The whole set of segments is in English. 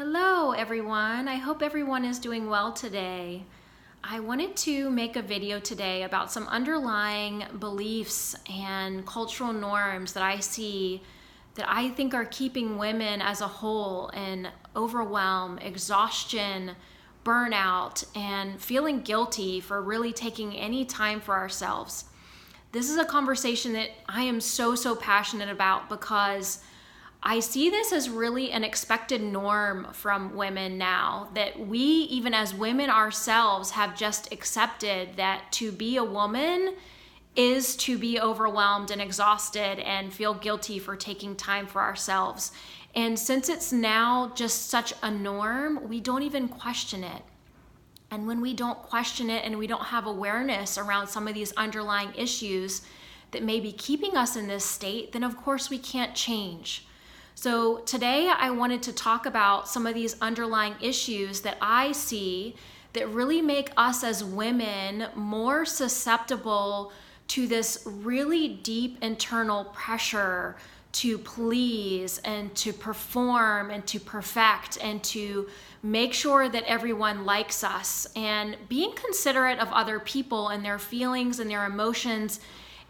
Hello everyone, I hope everyone is doing well today. I wanted to make a video today about some underlying beliefs and cultural norms that I see that I think are keeping women as a whole in overwhelm, exhaustion, burnout, and feeling guilty for really taking any time for ourselves. This is a conversation that I am so passionate about because I see this as really an expected norm from women now, that we, even as women ourselves, have just accepted that to be a woman is to be overwhelmed and exhausted and feel guilty for taking time for ourselves. And since it's now just such a norm, we don't even question it. And when we don't question it and we don't have awareness around some of these underlying issues that may be keeping us in this state, then of course we can't change. So today I wanted to talk about some of these underlying issues that I see that really make us as women more susceptible to this really deep internal pressure to please and to perform and to perfect and to make sure that everyone likes us. And being considerate of other people and their feelings and their emotions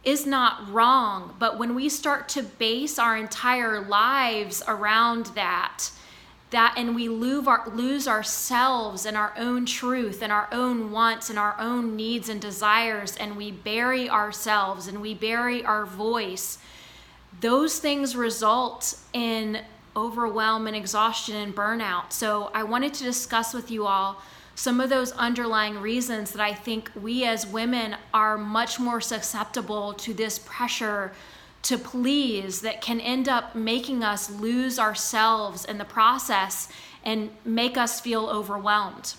is not wrong, but when we start to base our entire lives around that and we lose ourselves and our own truth and our own wants and our own needs and desires, and we bury ourselves and we bury our voice, those things result in overwhelm and exhaustion and burnout. So I wanted to discuss with you all some of those underlying reasons that I think we as women are much more susceptible to this pressure to please that can end up making us lose ourselves in the process and make us feel overwhelmed.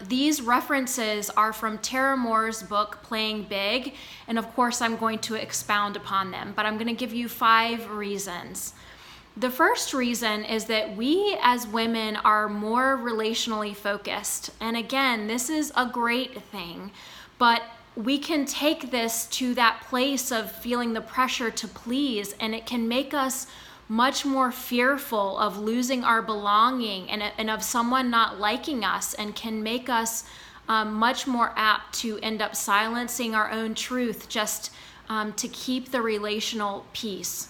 These references are from Tara Moore's book, Playing Big, and of course I'm going to expound upon them, but I'm going to give you 5 reasons. The first reason is that we as women are more relationally focused. And again, this is a great thing, but we can take this to that place of feeling the pressure to please, and it can make us much more fearful of losing our belonging and of someone not liking us, and can make us much more apt to end up silencing our own truth just to keep the relational peace.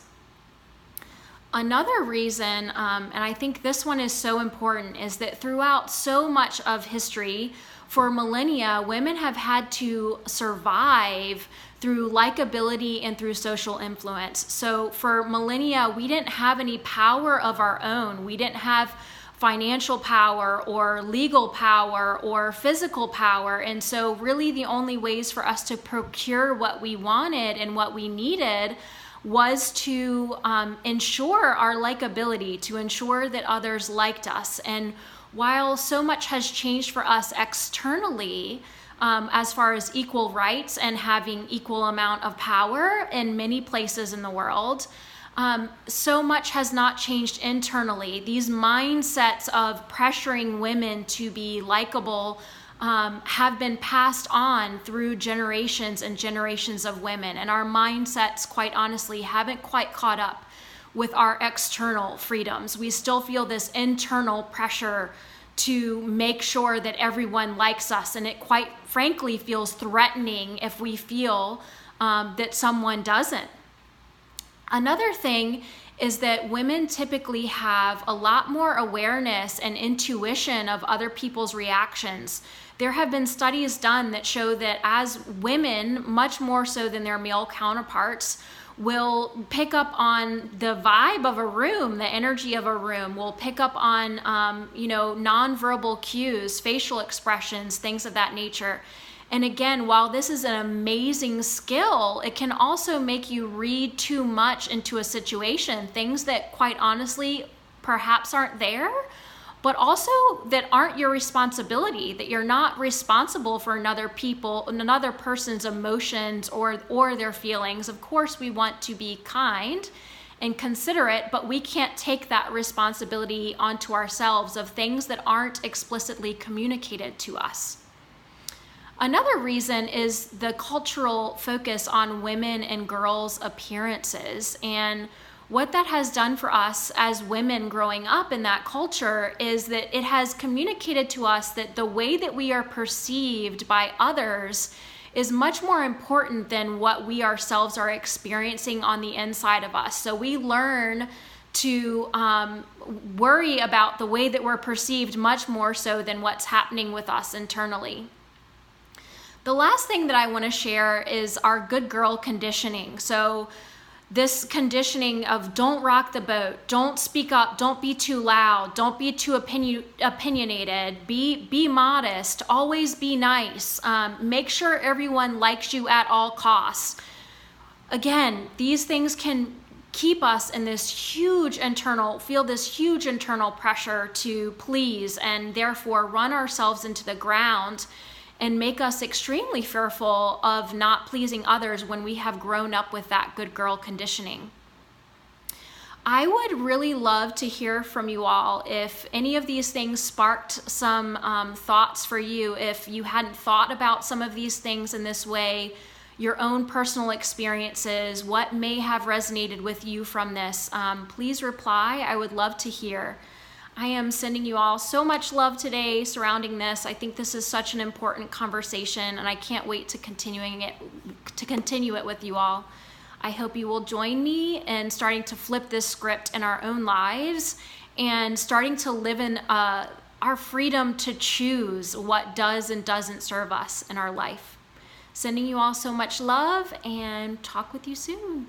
Another reason, and I think this one is so important, is that throughout so much of history, for millennia, women have had to survive through likability and through social influence. So for millennia, we didn't have any power of our own. We didn't have financial power or legal power or physical power. And so really the only ways for us to procure what we wanted and what we needed was to ensure our likability, to ensure that others liked us. And while so much has changed for us externally, as far as equal rights and having equal amount of power in many places in the world, so much has not changed internally. These mindsets of pressuring women to be likable have been passed on through generations and generations of women. And our mindsets, quite honestly, haven't quite caught up with our external freedoms. We still feel this internal pressure to make sure that everyone likes us. And it quite frankly feels threatening if we feel that someone doesn't. Another thing is that women typically have a lot more awareness and intuition of other people's reactions. There have been studies done that show that as women, much more so than their male counterparts, will pick up on the vibe of a room, the energy of a room, will pick up on nonverbal cues, facial expressions, things of that nature. And again, while this is an amazing skill, it can also make you read too much into a situation, things that quite honestly perhaps aren't there, but also that aren't your responsibility, that you're not responsible for another person's emotions or their feelings. Of course, we want to be kind and considerate, but we can't take that responsibility onto ourselves of things that aren't explicitly communicated to us. Another reason is the cultural focus on women and girls' appearances. And what that has done for us as women growing up in that culture is that it has communicated to us that the way that we are perceived by others is much more important than what we ourselves are experiencing on the inside of us. So we learn to worry about the way that we're perceived much more so than what's happening with us internally. The last thing that I want to share is our good girl conditioning. So this conditioning of don't rock the boat, don't speak up, don't be too loud, don't be too opinionated, be modest, always be nice, make sure everyone likes you at all costs. Again, these things can keep us in this huge internal pressure to please, and therefore run ourselves into the ground and make us extremely fearful of not pleasing others when we have grown up with that good girl conditioning. I would really love to hear from you all if any of these things sparked some thoughts for you, if you hadn't thought about some of these things in this way, your own personal experiences, what may have resonated with you from this. Please reply. I would love to hear. I am sending you all so much love today surrounding this. I think this is such an important conversation, and I can't wait to continue it with you all. I hope you will join me in starting to flip this script in our own lives and starting to live in our freedom to choose what does and doesn't serve us in our life. Sending you all so much love, and talk with you soon.